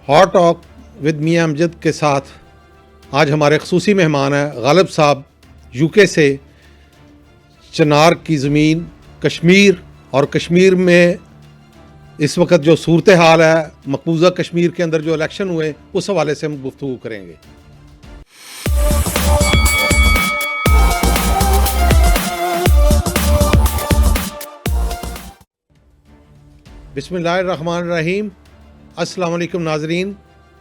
Hot talk with میاں امجد کے ساتھ آج ہمارے خصوصی مہمان ہیں غالب صاحب یو کے سے. چنار کی زمین کشمیر اور کشمیر میں اس وقت جو صورتحال ہے، مقبوضہ کشمیر کے اندر جو الیکشن ہوئے اس حوالے سے ہم گفتگو کریں گے. بسم اللہ الرحمن الرحیم. السلام علیکم ناظرین،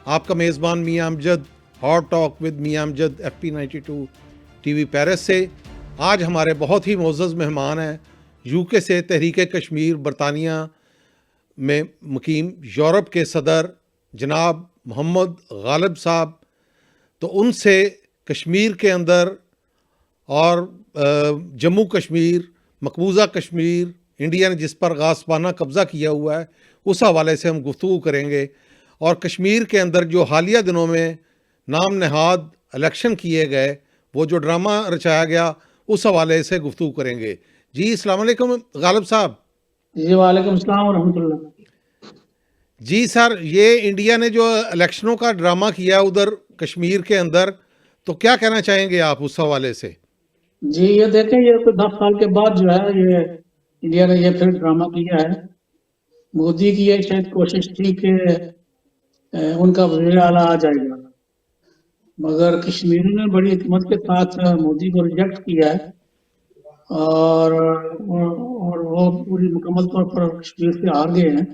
آپ کا میزبان میاں امجد، ہاٹ ٹاک ود میاں امجد FP92 ٹی وی پیرس سے. آج ہمارے بہت ہی معزز مہمان ہیں یو کے سے، تحریک کشمیر برطانیہ میں مقیم یورپ کے صدر جناب محمد غالب صاحب. تو ان سے کشمیر کے اندر اور جموں کشمیر، مقبوضہ کشمیر، انڈیا نے جس پر غاصبانہ قبضہ کیا ہوا ہے اس حوالے سے ہم گفتگو کریں گے، اور کشمیر کے اندر جو حالیہ دنوں میں نام نہاد الیکشن کیے گئے، وہ جو ڈرامہ رچایا گیا اس حوالے سے گفتگو کریں گے. جی السلام علیکم غالب صاحب. جی وعلیکم السلام ورحمۃ اللہ. جی سر، یہ انڈیا نے جو الیکشنوں کا ڈرامہ کیا ادھر کشمیر کے اندر، تو کیا کہنا چاہیں گے آپ اس حوالے سے؟ جی یہ دیکھیں، یہ کوئی 10 سال کے بعد جو ہے یہ انڈیا نے یہ پھر ڈرامہ کیا ہے. مودی کی یہ شاید کوشش تھی کہ ان کا وزیر اعلیٰ آ جائے گا، مگر کشمیری نے بڑی حکمت کے ساتھ مودی کو ریجیکٹ کیا ہے، اور وہ پوری مکمل طور پر کشمیر سے ہار گئے ہیں،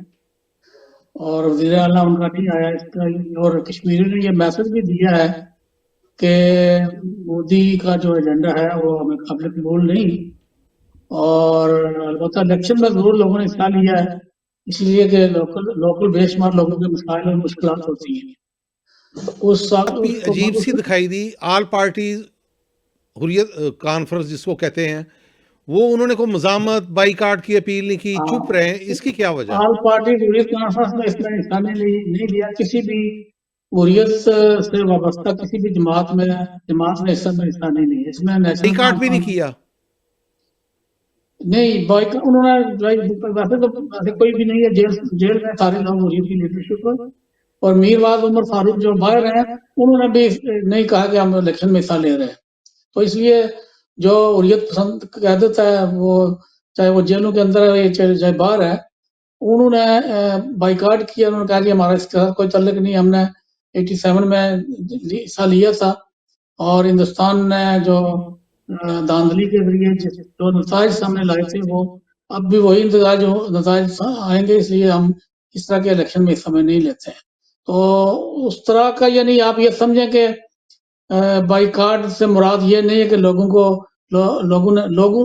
اور وزیر اعلیٰ ان کا نہیں آیا. اس کا اور کشمیری نے یہ میسج بھی دیا ہے کہ مودی کا جو ایجنڈا ہے وہ ہمیں قابل قبول نہیں. اور البتہ الیکشن میں ضرور لوگوں نے حصہ لیا ہے، اس لیے کہ لوکل بے شمار لوگوں کے مسائل اور مشکلات ہوتی ہیں. بھی عجیب سی دکھائی دی. آل پارٹی حریت کانفرنس جس کو کہتے ہیں، وہ انہوں نے کوئی مزاحمت بائی کاٹ کی اپیل نہیں کی، چپ رہے ہیں. اس کی کیا وجہ؟ آل پارٹی حریت کانفرنس میں اس میں حصہ نہیں لیا. کسی بھی حریت سے وابستہ کسی بھی جماعت نے اس میں حصہ نہیں لیا. اس میں بائی کاٹ بھی نہیں کیا؟ نہیں، بائیکاٹ انہوں نے ویسے تو ایسے کوئی بھی نہیں ہے. جیل میں سارے لوگ حریت کی لیڈرشپ پر، اور میرواز عمر فاروق جو باہر ہیں انہوں نے بھی نہیں کہا کہ ہم الیکشن میں حصہ لے رہے ہیں. تو اس لیے جو حریت پسند قیادت ہے، وہ چاہے وہ جیلوں کے اندر ہے چاہے باہر ہے، انہوں نے بائیکاٹ کیا. انہوں نے کہا کہ ہمارا اس کے ساتھ کوئی تعلق نہیں. ہم نے 87 میں حصہ لیا تھا، اور ہندوستان نے جو دھاندلی کے ذریعے جو نتائج سامنے لائے تھے، وہ اب بھی وہی نتائج آئیں گے. اس لیے ہم اس طرح کے الیکشن میں حصہ میں نہیں لیتے ہیں. تو اس طرح کا یعنی آپ یہ سمجھیں کہ بائی کاٹ سے مراد یہ نہیں ہے کہ لوگوں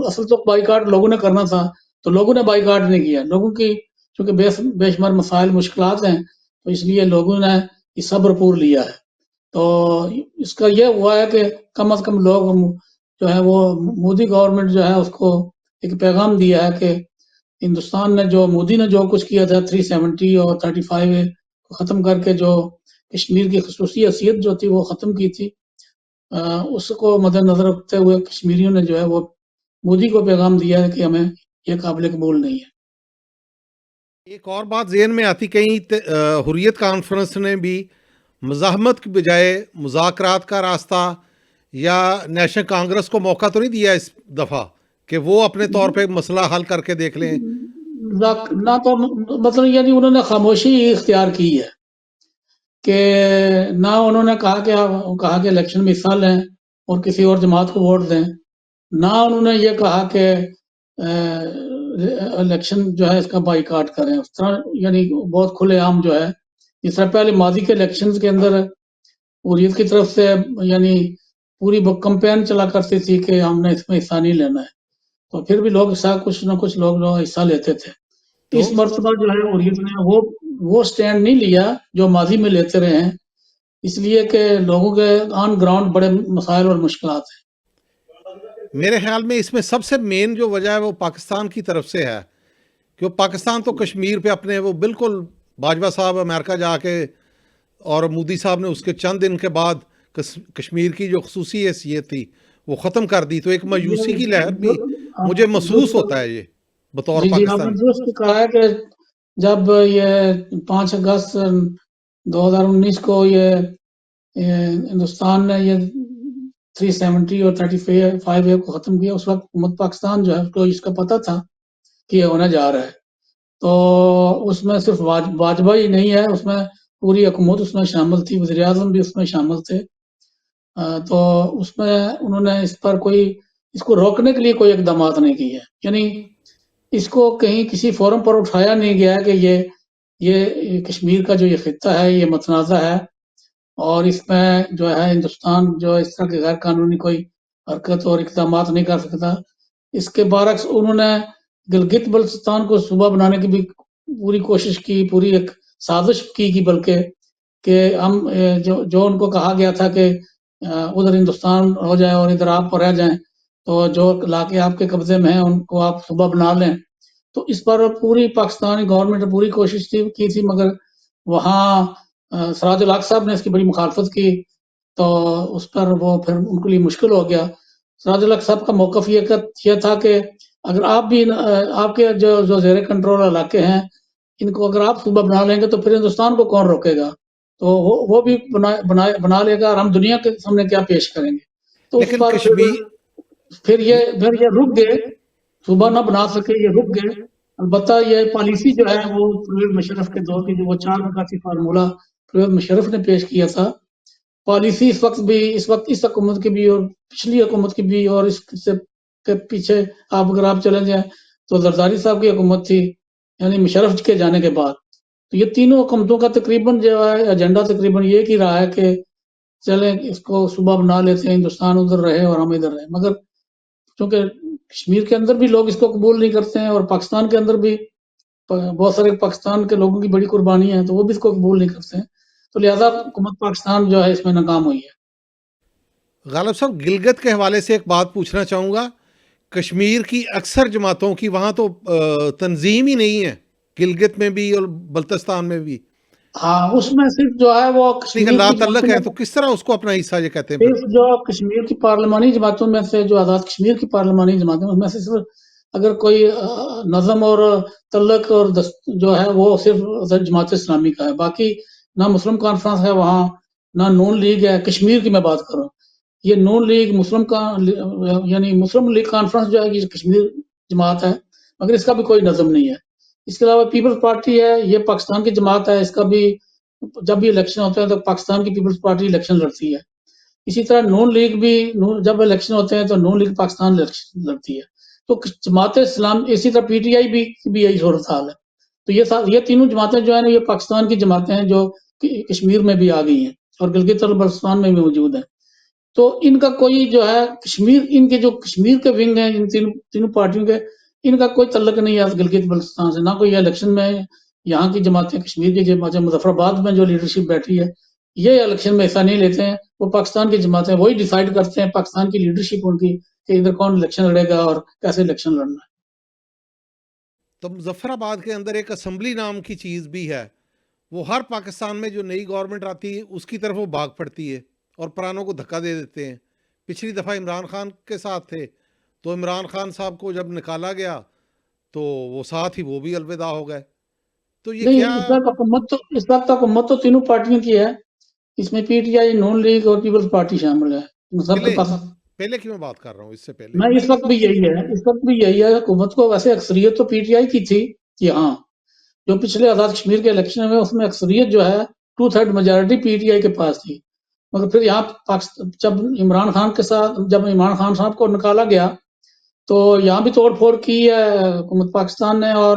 اصل تو بائی کاٹ لوگوں نے کرنا تھا، تو لوگوں نے بائی کاٹ نہیں کیا. لوگوں کی چونکہ بے شمار مسائل مشکلات ہیں، تو اس لیے لوگوں نے حصہ بھرپور لیا ہے. تو اس کا یہ ہوا ہے کہ کم از کم لوگ جو ہے وہ مودی گورنمنٹ جو ہے اس کو ایک پیغام دیا ہے کہ ہندوستان نے مودی نے جو کچھ کیا تھا 370 اور 35 کو ختم کر کے جو کشمیر کی خصوصی حیثیت جو تھی وہ ختم کی تھی، اس کو مد نظر رکھتے ہوئے کشمیریوں نے جو ہے وہ مودی کو پیغام دیا ہے کہ ہمیں یہ قابل قبول نہیں ہے. ایک اور بات ذہن میں آتی، کہیں حریت کانفرنس نے بھی مزاحمت کی بجائے مذاکرات کا راستہ یا نیشنل کانگریس کو موقع تو نہیں دیا اس دفعہ کہ وہ اپنے طور پہ مسئلہ حل کر کے دیکھ لیں؟ نہ تو مطلب یعنی انہوں نے خاموشی اختیار کی ہے کہ نہ انہوں نے کہا کہ الیکشن میں حصہ لیں اور کسی اور جماعت کو ووٹ دیں، نہ انہوں نے یہ کہا کہ الیکشن جو ہے اس کا بائی کاٹ کریں. اس طرح یعنی بہت کھلے عام جو ہے، اس طرح پہلے ماضی کے الیکشن کے اندر حریت کی طرف سے یعنی پوری کمپین چلا کرتی تھی کہ ہم نے اس میں حصہ نہیں لینا ہے، تو پھر بھی لوگ کچھ نہ کچھ لوگ حصہ لیتے تھے. اس مرتبہ جو ہے حریت نے وہ سٹینڈ نہیں لیا جو ماضی میں لیتے رہے ہیں، اس لیے کہ لوگوں کے آن گراؤنڈ بڑے مسائل اور مشکلات ہیں. میرے خیال میں اس میں سب سے مین جو وجہ ہے وہ پاکستان کی طرف سے ہے، کہ پاکستان تو کشمیر پہ اپنے وہ بالکل باجوہ صاحب امریکہ جا کے اور مودی صاحب نے اس کے چند دن کے بعد کشمیر کی جو خصوصی حیثیت تھی وہ ختم کر دی. تو ایک مایوسی کی لہر بھی مجھے محسوس ہوتا ہے یہ بطور جی آپ نے پاکستان. درست کہا ہے کہ جب یہ 5 اگست 2019 کو یہ ہندوستان نے یہ 370 اور 35A کو ختم کیا. اس وقت حکومت پاکستان جو ہے اس کو اس کا پتہ تھا کہ یہ ہونے جا رہا ہے. تو اس میں صرف واجبہ ہی نہیں ہے، اس میں پوری حکومت اس میں شامل تھی، وزیر اعظم بھی اس میں شامل تھے. تو اس میں انہوں نے اس پر اس کو روکنے کے لیے کوئی اقدامات نہیں کیے. یعنی اس کو کہیں کسی فورم پر اٹھایا نہیں گیا کہ یہ کشمیر کا جو یہ خطہ ہے یہ متنازع ہے اور اس میں جو ہے ہندوستان جو اس طرح کے غیر قانونی کوئی حرکت اور اقدامات نہیں کر سکتا. اس کے برعکس انہوں نے گلگت بلتستان کو صوبہ بنانے کی بھی پوری کوشش کی، پوری ایک سازش کی بلکہ کہ ہم جو ان کو کہا گیا تھا کہ ادھر ہندوستان ہو جائے اور ادھر آپ رہ جائیں، تو جو علاقے آپ کے قبضے میں ہیں ان کو آپ صوبہ بنا لیں. تو اس پر پوری پاکستانی گورنمنٹ نے پوری کوشش کی تھی، مگر وہاں سراج الحق صاحب نے اس کی بڑی مخالفت کی، تو اس پر وہ پھر ان کے لیے مشکل ہو گیا. سراج الحق صاحب کا موقف یہ تھا کہ اگر آپ بھی آپ کے جو زیر کنٹرول علاقے ہیں ان کو اگر آپ صوبہ بنا لیں گے تو پھر ہندوستان کو کون روکے گا، تو وہ بھی بنا لے گا اور ہم دنیا کے سامنے کیا پیش کریں گے. تو اس لیکن پر کشمیر پھر یہ رک گئے، صوبہ نہ بنا سکے، یہ رک گئے. البتہ یہ پالیسی جو ہے وہ پرویز مشرف کے دور کی جو وہ 4 نکاتی فارمولہ پرویز مشرف نے پیش کیا تھا، پالیسی اس وقت اس حکومت کی بھی اور پچھلی حکومت کی بھی اور اس سے کے پیچھے اگر آپ چلے جائیں تو زرداری صاحب کی حکومت تھی، یعنی مشرف کے جانے کے بعد. تو یہ تینوں حکومتوں کا تقریباً جو ہے ایجنڈا تقریباً یہ ہی رہا ہے کہ چلیں اس کو صوبہ بنا لیتے ہیں، ہندوستان ادھر رہے اور ہم ادھر رہے. مگر چونکہ کشمیر کے اندر بھی لوگ اس کو قبول نہیں کرتے ہیں اور پاکستان کے اندر بھی بہت سارے پاکستان کے لوگوں کی بڑی قربانی ہے تو وہ بھی اس کو قبول نہیں کرتے ہیں، تو لہذا حکومت پاکستان جو ہے اس میں ناکام ہوئی ہے. غالب صاحب گلگت کے حوالے سے ایک بات پوچھنا چاہوں گا. کشمیر کی اکثر جماعتوں کی وہاں تو تنظیم ہی نہیں ہے، گلگت میں بھی اور بلتستان میں بھی ہاں اس میں صرف جو ہے وہ کشمیر لا کی تعلق جماعتوں ہے، میں تو کس طرح اس کو اپنا حصہ یہ کہتے ہیں پھر؟ صرف جو کشمیر کی پارلیمانی جماعتوں میں سے جو آزاد کشمیر کی پارلیمانی جماعتیں ان میں سے صرف اگر کوئی نظم اور تعلق اور جو ہے وہ صرف جماعت اسلامی کا ہے. باقی نہ مسلم کانفرنس ہے وہاں، نہ نون لیگ ہے. کشمیر کی میں بات کر رہا ہوں، یہ نون لیگ یعنی مسلم لیگ کانفرنس جو ہے یہ کشمیر جماعت ہے، مگر اس کا بھی کوئی نظم نہیں ہے. اس کے علاوہ پیپلز پارٹی ہے، یہ پاکستان کی جماعت ہے، اس کا بھی جب بھی الیکشن ہوتے ہیں تو پاکستان کی پیپلز پارٹی الیکشن لڑتی ہے. اسی طرح نون لیگ بھی جب الیکشن ہوتے ہیں تو نون لیگ پاکستان الیکشن لڑتی ہے. تو جماعت اسلام اسی طرح پی ٹی آئی بھی یہی صورتحال ہے. تو یہ تینوں جماعتیں جو ہیں نا یہ پاکستان کی جماعتیں ہیں جو کشمیر میں بھی آ گئی ہیں اور گلگت اور بلتستان میں بھی موجود ہیں. تو ان کا کوئی جو ہے ان کے جو کشمیر کے ونگ ہیں ان تینوں پارٹیوں کے، ان کا کوئی تعلق نہیں ہے گلگت بلتستان سے. نہ کوئی الیکشن میں یہاں کی جماعتیں کشمیر کی جماعتیں مظفر آباد میں جو لیڈرشپ بیٹھی ہے یہ الیکشن میں حصہ نہیں لیتے ہیں. وہ پاکستان کی جماعتیں وہی ڈیسائیڈ کرتے ہیں، پاکستان کی لیڈرشپ ان کی کہ ادھر کون الیکشن لڑے گا اور کیسے الیکشن لڑنا ہے. تو مظفر آباد کے اندر ایک اسمبلی نام کی چیز بھی ہے، وہ ہر پاکستان میں جو نئی گورنمنٹ آتی ہے اس کی طرف وہ بھاگ پڑتی ہے اور پرانوں کو دھکا دے دیتے ہیں. پچھلی دفعہ عمران خان کے ساتھ تھے تو عمران خان صاحب کو جب نکالا گیا تو وہ ساتھ ہی وہ بھی الوداع ہو گئے. تو یہ کیا نہیں، اس وقت حکومت تو تینوں پارٹیوں کی ہے، اس میں پی ٹی آئی، نون لیگ اور پیپلز پارٹی شامل ہے. سب کے پاس پہلے کی میں بات کر رہا ہوں، اس سے پہلے میں اس وقت بھی یہی ہے. حکومت کو ویسے اکثریت تو پی ٹی آئی کی تھی کہ ہاں جو پچھلے آزاد کشمیر کے الیکشن میں اس میں اکثریت جو ہے 2/3 میجارٹی پی ٹی آئی کے پاس تھی. مگر پھر یہاں جب عمران خان صاحب کو نکالا گیا تو یہاں بھی توڑ پھوڑ کی ہے حکومت پاکستان نے، اور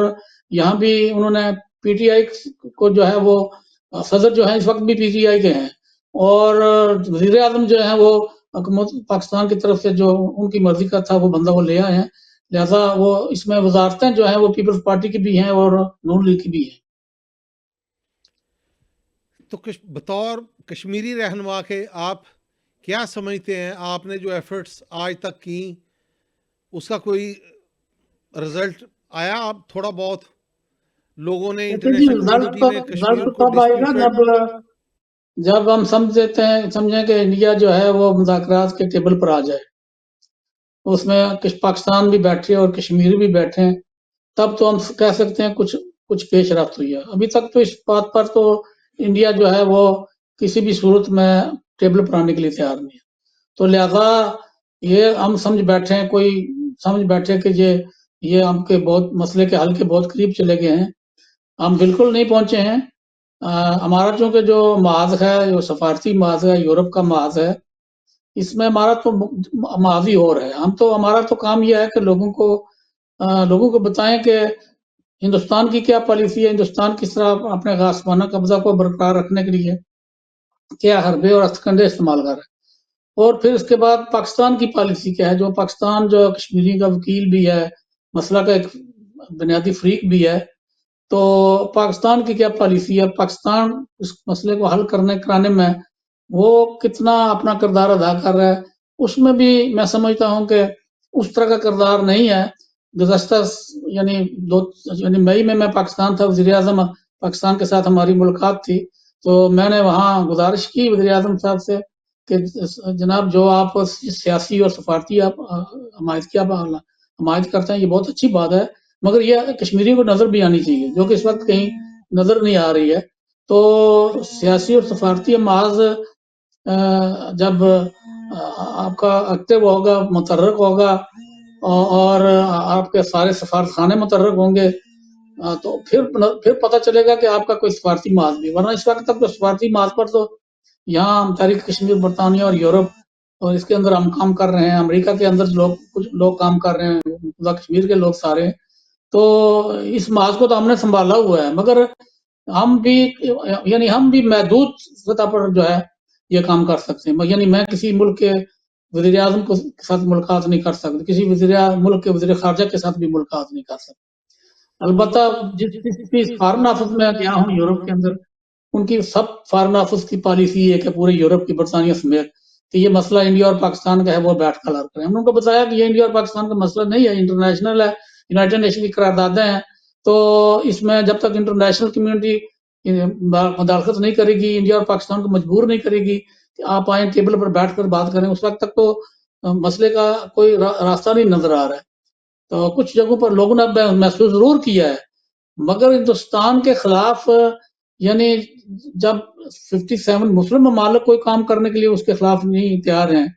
یہاں بھی انہوں نے پی ٹی آئی کو جو ہے وہ صدر جو ہے اس وقت بھی پی ٹی آئی کے ہیں، اور وزیر اعظم جو ہے وہ حکومت پاکستان کی طرف سے جو ان کی مرضی کا تھا وہ بندہ وہ لے آئے ہیں. لہذا وہ اس میں وزارتیں جو ہیں وہ پیپلز پارٹی کی بھی ہیں اور نون لیگ کی بھی ہیں. تو بطور کشمیری رہنما کے آپ کیا سمجھتے ہیں، آپ نے جو ایفرٹس آج تک کی اس کا کوئی رزلٹ آیا؟ آپ تھوڑا بہت لوگوں نے انٹرنیشنل کمیونٹی نے کشمیر کو تب آئے گا ڈسپیوٹڈ جب ہم سمجھیں کہ انڈیا جو ہے وہ مذاکرات کے ٹیبل پر آ جائے، اس میں پاکستان بھی بیٹھے اور کشمیر بھی بیٹھے، تب تو ہم کہہ سکتے ہیں کچھ پیش رفت ہوئی ہے. ابھی تک تو اس بات پر تو انڈیا جو ہے وہ کسی بھی صورت میں ٹیبل پر آنے کے لیے تیار نہیں ہے. تو لہذا یہ ہم سمجھ بیٹھے کہ یہ ہم کے بہت مسئلے کے حل کے بہت قریب چلے گئے ہیں. ہم بالکل نہیں پہنچے ہیں. ہمارا چونکہ جو محاذ ہے، جو سفارتی محاذ ہے، یورپ کا محاذ ہے، اس میں ہمارا تو محاذ ہی اور ہے. ہمارا تو کام یہ ہے کہ لوگوں کو بتائیں کہ ہندوستان کی کیا پالیسی ہے، ہندوستان کس طرح اپنے غاصبانہ قبضہ کو برقرار رکھنے کے لیے کیا حربے اور ہتھکنڈے استعمال کر رہے ہیں، اور پھر اس کے بعد پاکستان کی پالیسی کیا ہے. جو پاکستان جو کشمیری کا وکیل بھی ہے، مسئلہ کا ایک بنیادی فریق بھی ہے، تو پاکستان کی کیا پالیسی ہے، پاکستان اس مسئلے کو حل کرانے میں وہ کتنا اپنا کردار ادا کر رہا ہے. اس میں بھی میں سمجھتا ہوں کہ اس طرح کا کردار نہیں ہے. گزشتہ یعنی مئی میں پاکستان تھا، وزیر اعظم پاکستان کے ساتھ ہماری ملاقات تھی، تو میں نے وہاں گزارش کی وزیر اعظم صاحب سے کہ جناب جو آپ سیاسی اور سفارتی آپ حمایت کرتے ہیں، یہ بہت اچھی بات ہے، مگر یہ کشمیریوں کو نظر بھی آنی چاہیے، جو کہ اس وقت کہیں نظر نہیں آ رہی ہے. تو سیاسی اور سفارتی محاذ جب آپ کا ایکٹیو ہوگا، متحرک ہوگا، اور آپ کے سارے سفارت خانے متحرک ہوں گے، تو پھر پتہ چلے گا کہ آپ کا کوئی سفارتی محاذ بھی. ورنہ اس وقت تک تو سفارتی محاذ پر تو یہاں تحریک کشمیر، برطانیہ اور یورپ اور اس کے اندر ہم کام کر رہے ہیں، امریکہ کے اندر کچھ لوگ کام کر رہے ہیں، کشمیر کے لوگ سارے. تو اس محاذ کو تو ہم نے سنبھالا ہوا ہے، مگر ہم بھی محدود سطح پر جو ہے یہ کام کر سکتے ہیں. یعنی میں کسی ملک کے وزیر اعظم کے ساتھ ملاقات نہیں کر سکتا، کسی ملک کے وزیر خارجہ کے ساتھ بھی ملاقات نہیں کر سکتا. البتہ جس فارن آفس میں گیا ہوں یورپ کے اندر، ان کی سب فارن آفس کی پالیسی ہے کہ پورے یورپ کی، برطانیہ سمیت، کہ یہ مسئلہ انڈیا اور پاکستان کا ہے، وہ بیٹھ کر حل کریں. ہم نے ان کو بتایا کہ یہ انڈیا اور پاکستان کا مسئلہ نہیں ہے، انٹرنیشنل ہے، یونائیٹڈ نیشن کی قراردادیں ہیں. تو اس میں جب تک انٹرنیشنل کمیونٹی مداخلت نہیں کرے گی، انڈیا اور پاکستان کو مجبور نہیں کرے گی کہ آپ آئیں ٹیبل پر بیٹھ کر بات کریں، اس وقت تک تو مسئلے کا کوئی راستہ نہیں نظر آ رہا ہے. تو کچھ جگہوں پر لوگوں نے محسوس ضرور کیا ہے، مگر ہندوستان کے خلاف یعنی جب 57 مسلم ممالک کوئی کام کرنے کے لیے اس کے خلاف نہیں تیار ہیں،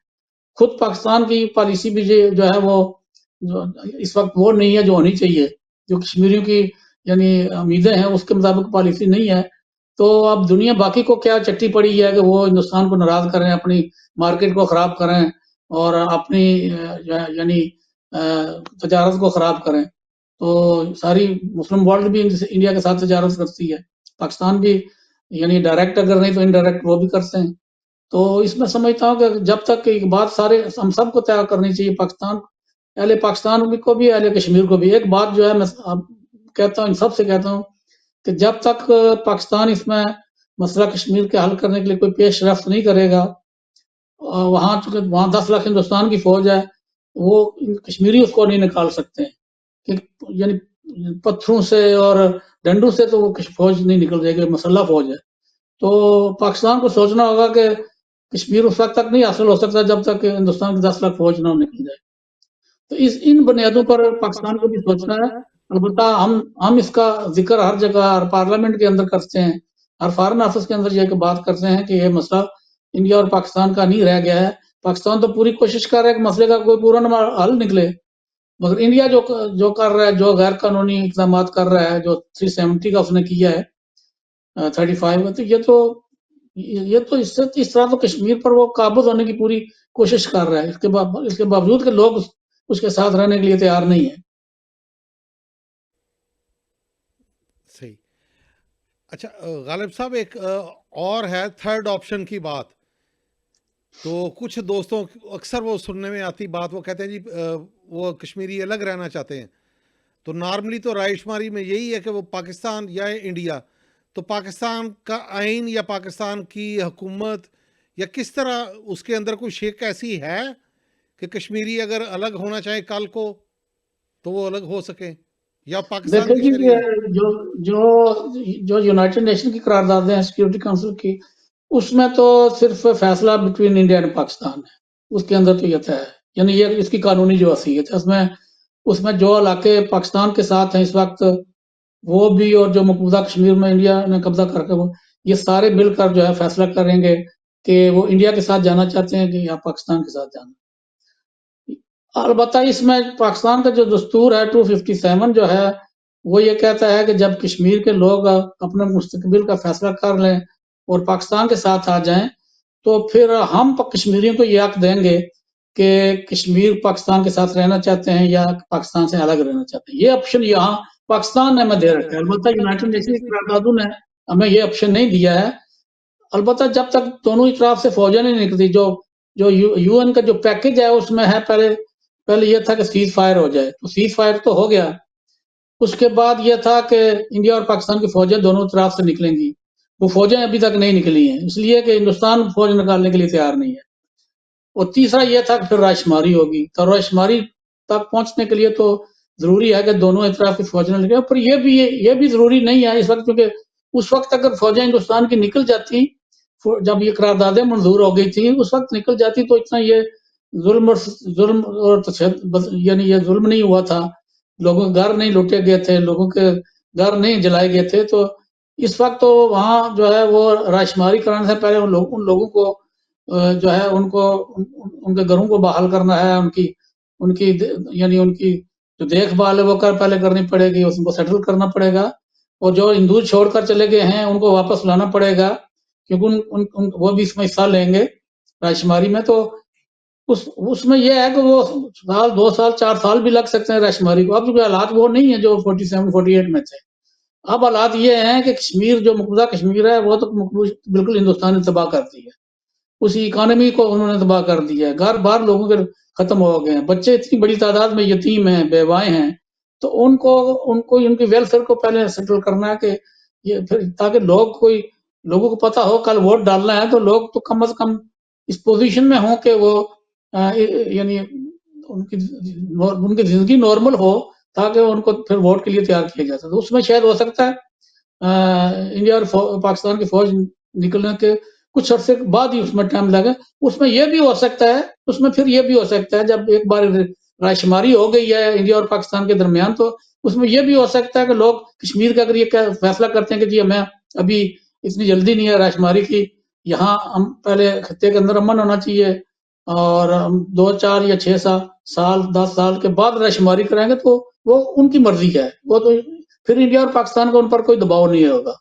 خود پاکستان کی پالیسی بھی جو ہے وہ اس وقت وہ نہیں ہے جو ہونی چاہیے، جو کشمیریوں کی یعنی امیدیں ہیں اس کے مطابق پالیسی نہیں ہے. تو اب دنیا باقی کو کیا چٹی پڑی ہے کہ وہ ہندوستان کو ناراض کریں، اپنی مارکیٹ کو خراب کریں اور اپنی یعنی تجارت کو خراب کریں. تو ساری مسلم ورلڈ بھی انڈیا کے ساتھ تجارت کرتی ہے، پاکستان بھی یعنی ڈائریکٹ اگر نہیں تو انڈائریکٹ وہ بھی کرتے ہیں. تو اس میں سمجھتا ہوں کہ جب تک ایک بات ہم سب کو طے کرنی چاہیے، اہل پاکستان کو بھی، اہل کشمیر کو بھی. ایک بات جو ہے میں کہتا ہوں، ان سب سے کہتا ہوں کہ جب تک پاکستان اس میں مسئلہ کشمیر کے حل کرنے کے لیے کوئی پیش رفت نہیں کرے گا، وہاں 10 لاکھ ہندوستان کی فوج ہے، وہ کشمیری اس کو نہیں نکال سکتے کہ یعنی پتھروں سے اور ڈنڈوں سے تو وہ فوج نہیں نکل جائے گی، مسلح فوج ہے. تو پاکستان کو سوچنا ہوگا کہ کشمیر اس وقت تک نہیں حاصل ہو سکتا جب تک ہندوستان کی 10 لاکھ فوج نہ نکل جائے. تو ان بنیادوں پر پاکستان کو بھی سوچنا ہے. البتہ ہم اس کا ذکر ہر جگہ، ہر پارلیمنٹ کے اندر کرتے ہیں، ہر فارن آفس کے اندر یہ بات کرتے ہیں کہ یہ مسئلہ انڈیا اور پاکستان کا نہیں رہ گیا ہے. پاکستان تو پوری کوشش کر رہا ہے کہ مسئلے کا کوئی پورا حل نکلے، مگر انڈیا جو کر رہا ہے، جو غیر قانونی اقدامات کر رہا ہے، جو 370 کا اس نے کیا ہے، 35 کا، تو یہ تو اس طرح تو کشمیر پر وہ قابض ہونے کی پوری کوشش کر رہا ہے، اس کے باوجود کہ لوگ اس کے ساتھ رہنے کے لیے تیار نہیں ہیں. صحیح. اچھا غالب صاحب، ایک اور ہے تھرڈ آپشن کی بات. تو کچھ دوستوں اکثر وہ سننے میں آتی بات، وہ کہتے ہیں جی وہ کشمیری الگ رہنا چاہتے ہیں. تو نارملی تو رائے شماری میں یہی ہے کہ وہ پاکستان یا انڈیا. تو پاکستان کا آئین یا پاکستان کی حکومت یا کس طرح اس کے اندر کوئی شک ایسی ہے کہ کشمیری اگر الگ ہونا چاہے کل کو تو وہ الگ ہو سکیں، یا پاکستان دیکھیں کی جی، شریعت؟ جو یونائٹڈ نیشن کی قراردادیں ہیں سیکورٹی کونسل کی، اس میں تو صرف فیصلہ بٹوین انڈیا اور پاکستان ہے، اس کے اندر تو یہ ہے، یعنی یہ اس کی قانونی جو حیثیت ہے، اس میں جو علاقے پاکستان کے ساتھ ہیں اس وقت، وہ بھی اور جو مقبوضہ کشمیر میں انڈیا نے قبضہ کر کے وہ یہ سارے مل کر جو ہے فیصلہ کریں گے کہ وہ انڈیا کے ساتھ جانا چاہتے ہیں کہ یا پاکستان کے ساتھ جانا. البتہ اس میں پاکستان کا جو دستور ہے 257 جو ہے وہ یہ کہتا ہے کہ جب کشمیر کے لوگ اپنے مستقبل کا فیصلہ کر لیں اور پاکستان کے ساتھ آ جائیں تو پھر ہم کشمیریوں کو یہ حق دیں گے کہ کشمیر پاکستان کے ساتھ رہنا چاہتے ہیں یا پاکستان سے الگ رہنا چاہتے ہیں. یہ آپشن یہاں پاکستان نے ہمیں دے رکھا ہے. البتہ یونائٹڈ نیشن کی قراردادوں نے ہمیں یہ آپشن نہیں دیا ہے. البتہ جب تک دونوں اطراف سے فوجیں نہیں نکلتی جو یو این کا جو پیکج ہے اس میں ہے پہلے یہ تھا کہ سیز فائر ہو جائے تو سیز فائر تو ہو گیا. اس کے بعد یہ تھا کہ انڈیا اور پاکستان کی فوجیں دونوں طرف سے نکلیں گی. وہ فوجیں ابھی تک نہیں نکلی ہیں اس لیے کہ ہندوستان فوج نکالنے کے لیے تیار نہیں ہے. اور تیسرا یہ تھا کہ پھر رائے شماری ہوگی تو رائے شماری تک پہنچنے کے لیے تو ضروری ہے کہ دونوں اطراف کی فوجیں نکلیں. پر یہ بھی ضروری نہیں ہے اس وقت کیونکہ اس وقت اگر فوجیں ہندوستان کی نکل جاتی جب یہ قراردادیں منظور ہو گئی تھیں اس وقت نکل جاتی تو اتنا یہ ظلم اور یعنی یہ ظلم نہیں ہوا تھا. لوگوں کے گھر نہیں لوٹے گئے تھے لوگوں کے گھر نہیں جلائے گئے تھے. تو اس وقت تو وہاں جو ہے وہ رائے شماری کرانے سے پہلے ان لوگوں کو جو ہے ان کے گھروں کو بحال کرنا ہے. ان کی یعنی ان کی جو دیکھ بھال ہے وہ پہلے کرنی پڑے گی. اس کو سیٹل کرنا پڑے گا اور جو ہندو چھوڑ کر چلے گئے ہیں ان کو واپس لانا پڑے گا کیونکہ وہ بھی اس میں حصہ لیں گے رائے شماری میں. تو اس میں یہ ہے کہ وہ سال 2 سال 4 سال بھی لگ سکتے ہیں رائے شماری کو. اب جو حالات وہ نہیں ہے جو 47 48 میں تھے. اب حالات یہ ہیں کہ کشمیر جو مقبوضہ کشمیر ہے وہ تو بالکل ہندوستان نے تباہ کر دی ہے. اسی اکانومی کو انہوں نے تباہ کر دیا ہے. گھر بار لوگوں کے ختم ہو گئے ہیں. بچے اتنی بڑی تعداد میں یتیم ہیں بیوائیں ہیں. تو ان کی ویلفیئر کو پہلے سیٹل کرنا ہے کہ یہ پھر تاکہ لوگوں کو پتا ہو کل ووٹ ڈالنا ہے تو لوگ تو کم از کم اس پوزیشن میں ہوں کہ وہ یعنی ان کی زندگی نارمل ہو تاکہ ان کو پھر ووٹ کے لیے تیار کیا جا سکے. تو اس میں شاید ہو سکتا ہے انڈیا اور پاکستان کی فوج نکلنے کے کچھ عرصے بعد ہی اس میں ٹائم لگے. اس میں یہ بھی ہو سکتا ہے اس میں پھر یہ بھی ہو سکتا ہے جب ایک بار رائے شماری ہو گئی ہے انڈیا اور پاکستان کے درمیان تو اس میں یہ بھی ہو سکتا ہے کہ لوگ کشمیر کا اگر یہ فیصلہ کرتے ہیں کہ جی ہمیں ابھی اتنی جلدی نہیں ہے رائے شماری کی. یہاں ہم پہلے خطے کے اندر امن ہونا چاہیے اور ہم 2 4 یا 6 سال 10 سال کے بعد رائے شماری کرائیں گے تو وہ ان کی مرضی ہے. وہ تو پھر انڈیا اور پاکستان کا ان پر کوئی دباؤ نہیں ہوگا.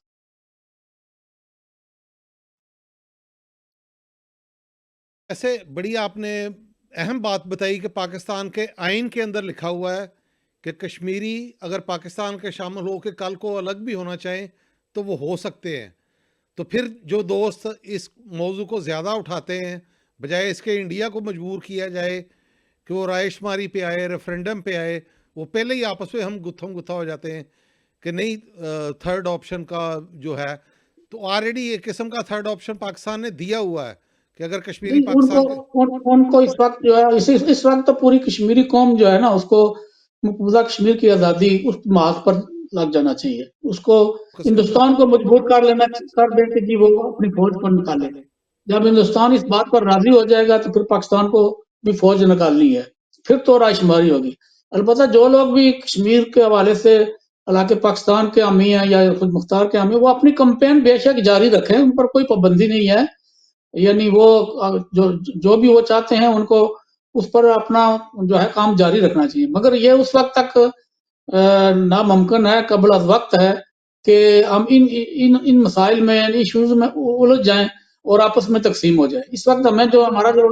ایسے بڑی آپ نے اہم بات بتائی کہ پاکستان کے آئین کے اندر لکھا ہوا ہے کہ کشمیری اگر پاکستان کے شامل ہو کے کل کو الگ بھی ہونا چاہیں تو وہ ہو سکتے ہیں. تو پھر جو دوست اس موضوع کو زیادہ اٹھاتے ہیں بجائے اس کے انڈیا کو مجبور کیا جائے کہ وہ رائے شماری پہ آئے ریفرینڈم پہ آئے وہ پہلے ہی آپس میں ہم گتھم گتھا ہو جاتے ہیں کہ نہیں تھرڈ آپشن کا جو ہے تو آلریڈی ایک قسم کا تھرڈ آپشن پاکستان نے دیا ہوا ہے کہ اگر کشمیری پاکستان کے ان کو اس وقت جو ہے اس وقت تو پوری کشمیری قوم جو ہے نا اس کو مقبوضہ کشمیر کی آزادی اس محاذ پر لگ جانا چاہیے. اس کو ہندوستان کو مجبور کر دیں کہ جی وہ اپنی فوج کو نکالے. جب ہندوستان اس بات پر راضی ہو جائے گا تو پھر پاکستان کو بھی فوج نکالنی ہے پھر تو رائے شماری ہوگی. البتہ جو لوگ بھی کشمیر کے حوالے سے علاقے پاکستان کے حامی ہیں یا خود مختار کے حامی وہ اپنی کمپین بے شک جاری رکھیں. ان پر کوئی پابندی نہیں ہے. یعنی وہ جو بھی وہ چاہتے ہیں ان کو اس پر اپنا جو ہے کام جاری رکھنا چاہیے. مگر یہ اس وقت تک ناممکن ہے قبل از وقت ہے کہ ہم ان مسائل میں ایشوز میں الجھ جائیں اور آپس میں تقسیم ہو جائے. اس وقت ہمیں جو ہمارا جو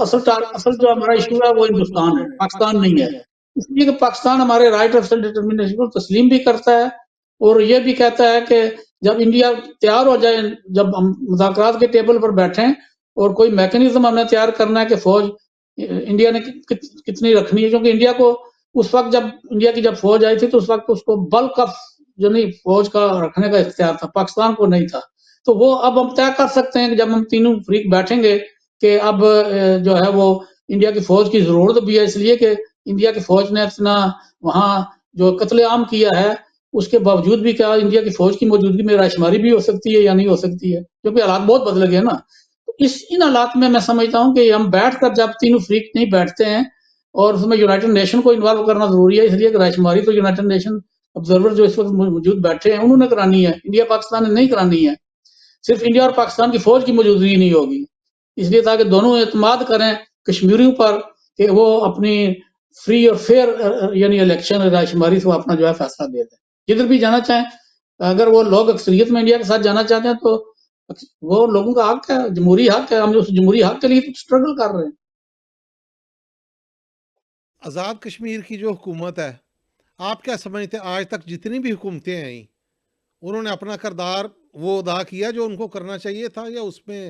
اصل جو ہمارا ایشو ہے وہ ہندوستان ہے پاکستان نہیں ہے. اس لیے کہ پاکستان ہمارے رائٹ آف سیلف ڈٹرمنیشن کو تسلیم بھی کرتا ہے اور یہ بھی کہتا ہے کہ جب انڈیا تیار ہو جائے جب ہم مذاکرات کے ٹیبل پر بیٹھیں اور کوئی میکنزم ہم نے تیار کرنا ہے کہ فوج انڈیا نے کتنی رکھنی ہے کیونکہ انڈیا کو اس وقت جب انڈیا کی جب فوج آئی تھی تو اس وقت اس کو بلک آف جو نہیں فوج کا رکھنے کا اختیار تھا پاکستان کو نہیں تھا. تو وہ اب ہم طے کر سکتے ہیں کہ جب ہم تینوں فریق بیٹھیں گے کہ اب جو ہے وہ انڈیا کی فوج کی ضرورت بھی ہے اس لیے کہ انڈیا کی فوج نے اتنا وہاں جو قتل عام کیا ہے اس کے باوجود بھی کیا انڈیا کی فوج کی موجودگی میں رائے شماری بھی ہو سکتی ہے یا نہیں ہو سکتی ہے کیونکہ حالات بہت بدل گئے نا. ان حالات میں سمجھتا ہوں کہ ہم بیٹھ کر جب تینوں فریق نہیں بیٹھتے ہیں اور اس میں یونائٹڈ نیشن کو انوالو کرنا ضروری ہے اس لیے کہ رائے شماری تو یونائٹڈ نیشن آبزرور جو اس وقت موجود بیٹھے ہیں انہوں نے کرانی ہے، انڈیا پاکستان نے نہیں کرانی ہے. صرف انڈیا اور پاکستان کی فوج کی موجودگی نہیں ہوگی، اس لیے تاکہ دونوں اعتماد کریں کشمیریوں پر کہ وہ اپنی فری اور فیئر یعنی الیکشن رائے شماری سے وہ اپنا جو ہے فیصلہ دے دیں جدھر بھی جانا چاہیں. اگر وہ لوگ اکثریت میں انڈیا کے ساتھ جانا چاہتے ہیں تو وہ لوگوں کا حق ہے، جمہوری حق ہے، ہم اس جمہوری حق کے لیے اسٹرگل کر رہے ہیں. آزاد کشمیر کی جو حکومت ہے، آپ کیا سمجھتے ہیں آج تک جتنی بھی حکومتیں آئیں انہوں نے اپنا کردار وہ ادا کیا جو ان کو کرنا چاہیے تھا، یا اس میں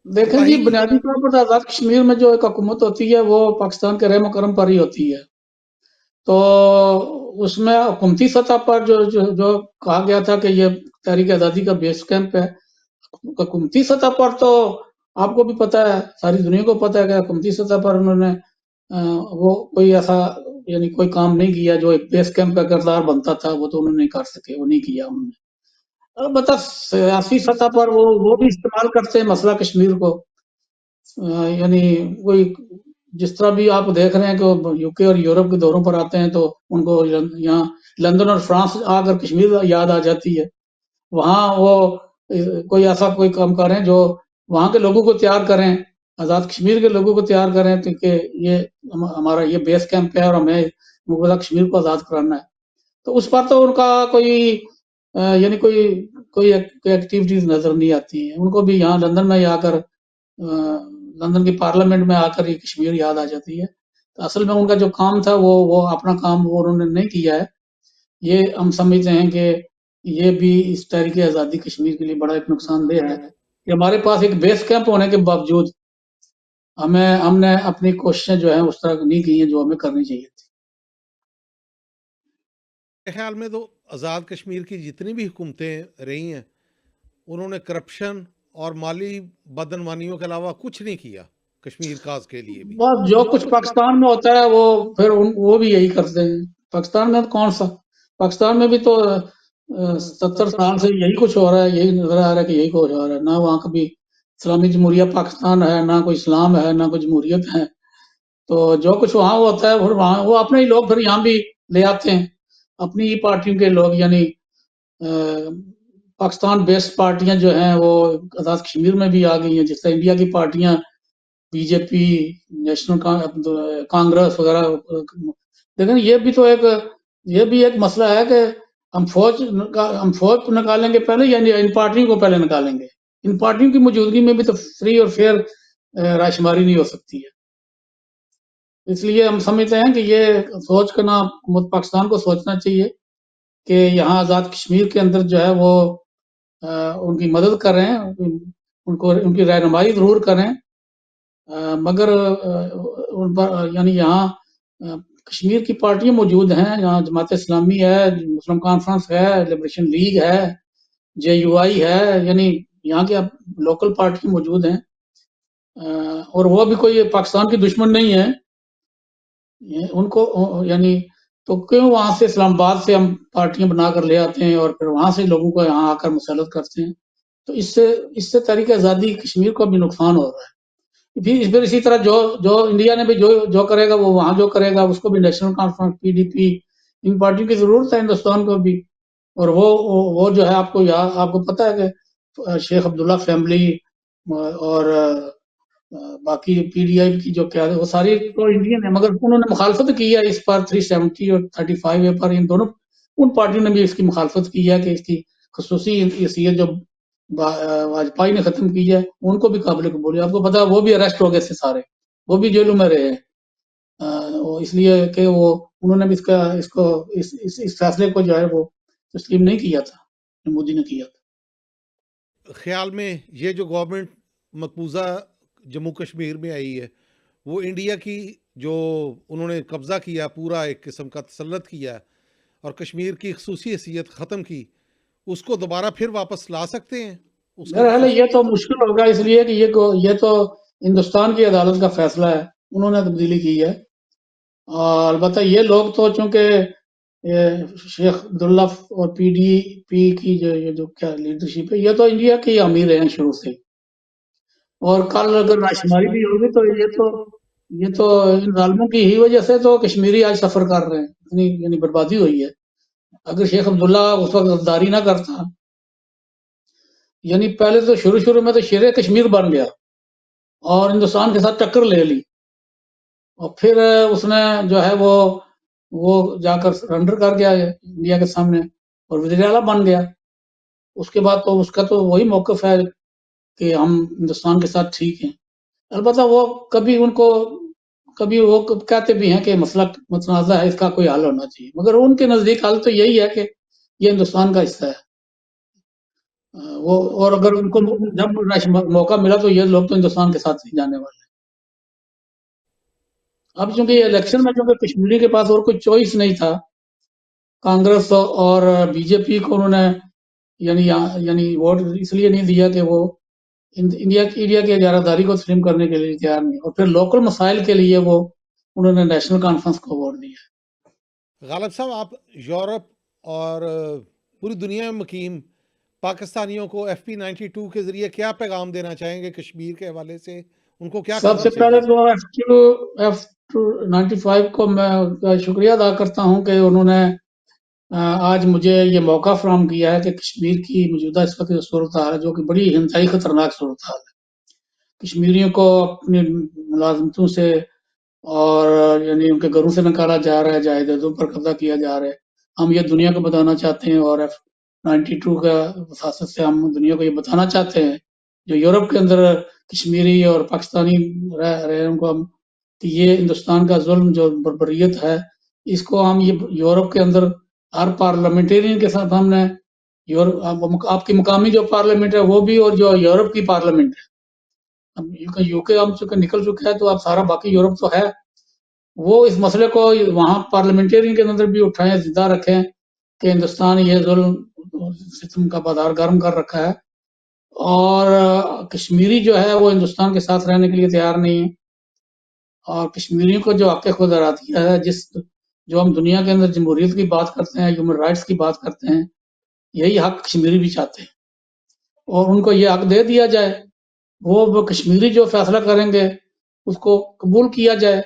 دیکھیں جی، کوتاہی کی؟ بنیادی طور پر آزاد کشمیر میں جو ایک حکومت ہوتی ہے وہ پاکستان کے رحم و کرم پر ہی ہوتی ہے. تو اس میں حکومتی سطح پر جو کہا گیا تھا کہ یہ تحریک آزادی کا بیس کیمپ ہے، حکومتی سطح پر تو آپ کو بھی پتا ہے، ساری دنیا کو پتا ہے کہ حکومتی سطح پر انہوں نے وہ کوئی ایسا یعنی کوئی کام نہیں کیا جو ایک بیس کیمپ کا کردار بنتا تھا، وہ تو انہوں نے کر سکے، وہ نہیں کیا انہوں نے. البتہ سیاسی سطح پر وہ بھی استعمال کرتے ہیں مسئلہ کشمیر کو. یعنی کوئی جس طرح بھی آپ دیکھ رہے ہیں کہ یو کے اور یورپ کے دوروں پر آتے ہیں تو ان کو یہاں لندن اور فرانس آ کر کشمیر یاد آ جاتی ہے. وہاں وہ کوئی ایسا کوئی کام کریں جو وہاں کے لوگوں کو تیار کریں، آزاد کشمیر کے لوگوں کو تیار کریں کہ یہ ہمارا یہ بیس کیمپ ہے اور ہمیں مقبوضہ کشمیر کو آزاد کرانا ہے. تو اس پر تو ان کا کوئی یعنی کوئی ایکٹیویٹیز نظر نہیں آتی ہیں. ان کو بھی یہاں لندن میں آ کر لندن کی پارلیمنٹ میں آ کر یہ کشمیر یاد آ جاتی ہے. تو اصل میں ان کا جو کام تھا وہ اپنا کام وہ انہوں نے نہیں کیا ہے. یہ ہم سمجھتے ہیں کہ یہ بھی اس تحریک آزادی کشمیر کے لیے بڑا ایک نقصان دہ ہے کہ ہمارے پاس ایک بیس کیمپ ہونے کے باوجود ہم نے اپنی کوششیں جو ہیں اس طرح نہیں کی ہیں جو ہمیں کرنی چاہیے تھی. میرے خیال میں تو آزاد کشمیر کی جتنی بھی حکومتیں رہی ہیں انہوں نے کرپشن اور مالی بدعنوانیوں کے علاوہ کچھ نہیں کیا کشمیر کاز کے لیے بھی. بس جو کچھ پاکستان میں ہوتا ہے وہ پھر وہ بھی یہی کرتے ہیں. پاکستان میں کون سا، پاکستان میں بھی تو 70 سال سے یہی کچھ ہو رہا ہے، یہی نظر آ رہا ہے کہ یہی کچھ ہو رہا ہے. نہ وہاں کبھی اسلامی جمہوریہ پاکستان ہے، نہ کوئی اسلام ہے، نہ کوئی جمہوریت ہے. تو جو کچھ وہاں ہوتا ہے پھر وہاں وہ اپنے ہی لوگ پھر یہاں بھی لے آتے ہیں، اپنی ہی پارٹیوں کے لوگ. یعنی پاکستان بیسڈ پارٹیاں جو ہیں وہ آزاد کشمیر میں بھی آ گئی ہیں، جس طرح انڈیا کی پارٹیاں بی جے پی، نیشنل کانگریس وغیرہ. لیکن یہ بھی ایک مسئلہ ہے کہ ہم فوج کو نکالیں گے پہلے، یعنی ان پارٹیوں کو پہلے نکالیں گے. ان پارٹیوں کی موجودگی میں بھی تو فری اور فیئر رائے شماری نہیں ہو سکتی ہے. اس لیے ہم سمجھتے ہیں کہ یہ سوچ کرنا پاکستان کو سوچنا چاہیے کہ یہاں آزاد کشمیر کے اندر جو ہے وہ ان کی مدد کریں، ان کی رہنمائی ضرور کریں، مگر یعنی یہاں کشمیر کی پارٹیاں موجود ہیں. یہاں جماعت اسلامی ہے، مسلم کانفرنس ہے، لبریشن لیگ ہے، جے یو آئی ہے، یعنی یہاں کے لوکل پارٹی موجود ہیں. اور وہ بھی کوئی پاکستان کی دشمن نہیں ہے. ان کو یعنی تو کیوں وہاں سے اسلام آباد سے ہم پارٹیاں بنا کر لے آتے ہیں اور پھر وہاں سے لوگوں کو یہاں آ کر مسلط کرتے ہیں. تو اس سے تحریک آزادی کشمیر کو بھی نقصان ہو رہا ہے. پھر اسی طرح جو انڈیا نے بھی جو کرے گا وہ وہاں جو کرے گا اس کو بھی national conference, P D P, ان پارٹیوں کی ضرورت ہے ہندوستان کو بھی. اور وہ جو ہے آپ کو پتا ہے کہ شیخ عبداللہ فیملی اور باقی پی ڈی آئی کی جو قیادت وہ ساری تو انڈین ہے، مگر انہوں نے مخالفت کی ہے اس پر 370 اور 35A پر. ان دونوں ان پارٹیوں نے بھی اس کی مخالفت کی ہے کہ اس کی خصوصی حیثیت جو واجپائی نے ختم کی ہے ان کو بھی قابل قبول ہے. آپ کو پتا ہے وہ بھی اریسٹ ہو گئے تھے سارے، وہ بھی جیلوں میں رہے ہیں. اس لیے کہ وہ انہوں نے بھی اس فیصلے کو جو ہے وہ تسلیم نہیں کیا تھا، مودی نے کیا تھا. خیال میں یہ جو گورنمنٹ مقبوضہ جموں کشمیر میں آئی ہے وہ انڈیا کی جو انہوں نے قبضہ کیا، پورا ایک قسم کا تسلط کیا اور کشمیر کی خصوصی حیثیت ختم کی، اس کو دوبارہ پھر واپس لا سکتے ہیں؟ اس کی میرا یہ تو مشکل ہوگا، اس لیے کہ یہ تو ہندوستان کی عدالت کا فیصلہ ہے، انہوں نے تبدیلی کی ہے. اور البتہ یہ لوگ تو چونکہ شیخ عبداللہ اور پی ڈی پی کی جو کیا لیڈرشپ ہے، یہ تو انڈیا کی امیر ہیں شروع سے. اور کل اگر راشماری بھی ہوگی تو یہ تو ان ظالموں کی ہی وجہ سے تو کشمیری آج سفر کر رہے ہیں، یعنی بربادی ہوئی ہے. اگر شیخ عبداللہ اس وقت غداری نہ کرتا، یعنی پہلے تو شروع میں تو شیر کشمیر بن گیا اور ہندوستان کے ساتھ ٹکر لے لی، اور پھر اس نے جو ہے وہ جا کر سرنڈر کر گیا انڈیا کے سامنے اور وزیر اعلیٰ بن گیا. اس کے بعد تو اس کا تو وہی موقف ہے کہ ہم ہندوستان کے ساتھ ٹھیک ہیں. البتہ وہ کبھی وہ کہتے بھی ہیں کہ مسئلہ متنازع ہے، اس کا کوئی حل ہونا چاہیے، مگر ان کے نزدیک حل تو یہی ہے کہ یہ ہندوستان کا حصہ ہے. وہ اور اگر ان کو جب موقع ملا تو یہ لوگ تو ہندوستان کے ساتھ ہی جانے والے ہیں. اب چونکہ یہ الیکشن میں چونکہ کشمیری کے پاس اور کوئی چوائس نہیں تھا، کانگریس اور بی جے پی کو انہوں نے یعنی ووٹ اس لیے نہیں دیا کہ وہ انڈیا کی اجارہ داری کو تسلیم کرنے کے لیے تیار نہیں، اور پھر لوکل مسائل کے لیے وہ انہوں نے نیشنل کانفرنس کو ووٹ دیا. غالب صاحب، آپ یورپ اور پوری دنیا میں مقیم پاکستانیوں کو FP92 کے ذریعے کیا پیغام دینا چاہیں گے کشمیر کے حوالے سے؟ ان کو کیا سب سے پہلے تو F95 کو میں شکریہ ادا کرتا ہوں کہ انہوں نے آج مجھے یہ موقع فراہم کیا ہے کہ کشمیر کی موجودہ اس وقت صورتحال ہے جو کہ بڑی انتہائی خطرناک صورتحال ہے. کشمیریوں کو اپنی ملازمتوں سے اور یعنی ان کے گھروں سے نکالا جا رہا ہے، جائیدادوں پر قبضہ کیا جا رہا ہے. ہم یہ دنیا کو بتانا چاہتے ہیں اور F92 کا وساطت سے ہم دنیا کو یہ بتانا چاہتے ہیں جو یورپ کے اندر کشمیری اور پاکستانی رہ رہے ہیں ان کو کہ یہ ہندوستان کا ظلم جو بربریت ہے، اس کو ہم یہ یورپ کے اندر ہر پارلیمنٹرین کے ساتھ ہم نے آپ کی مقامی جو پارلیمنٹ ہے وہ بھی اور جو یورپ کی پارلیمنٹ ہے، یو کے ہم چونکہ نکل چکا ہے تو اب سارا باقی یورپ تو ہے، وہ اس مسئلے کو وہاں پارلیمنٹرین کے اندر بھی اٹھائیں، زندہ رکھیں کہ ہندوستان یہ ظلم ستم کا بازار گرم کر رکھا ہے اور کشمیری جو ہے وہ ہندوستان کے ساتھ رہنے کے لیے تیار نہیں ہے. اور کشمیریوں کو جو حق خود ارادیہ ہے، جو ہم دنیا کے اندر جمہوریت کی بات کرتے ہیں، ہیومن رائٹس کی بات کرتے ہیں، یہی حق کشمیری بھی چاہتے ہیں اور ان کو یہ حق دے دیا جائے. وہ کشمیری جو فیصلہ کریں گے اس کو قبول کیا جائے،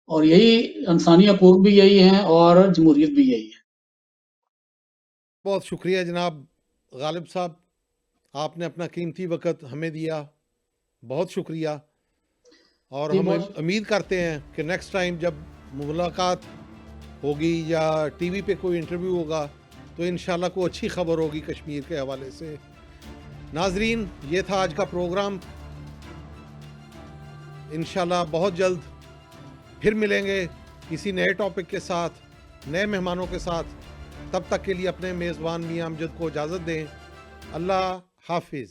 اور یہی انسانی حقوق بھی یہی ہیں اور جمہوریت بھی یہی ہے. بہت شکریہ جناب غالب صاحب، آپ نے اپنا قیمتی وقت ہمیں دیا، بہت شکریہ. اور ہم امید کرتے ہیں کہ نیکسٹ ٹائم جب ملاقات ہوگی یا ٹی وی پہ کوئی انٹرویو ہوگا تو انشاءاللہ کوئی اچھی خبر ہوگی کشمیر کے حوالے سے. ناظرین، یہ تھا آج کا پروگرام. انشاءاللہ بہت جلد پھر ملیں گے کسی نئے ٹاپک کے ساتھ، نئے مہمانوں کے ساتھ. تب تک کے لیے اپنے میزبان میاں امجد کو اجازت دیں. اللہ حافظ.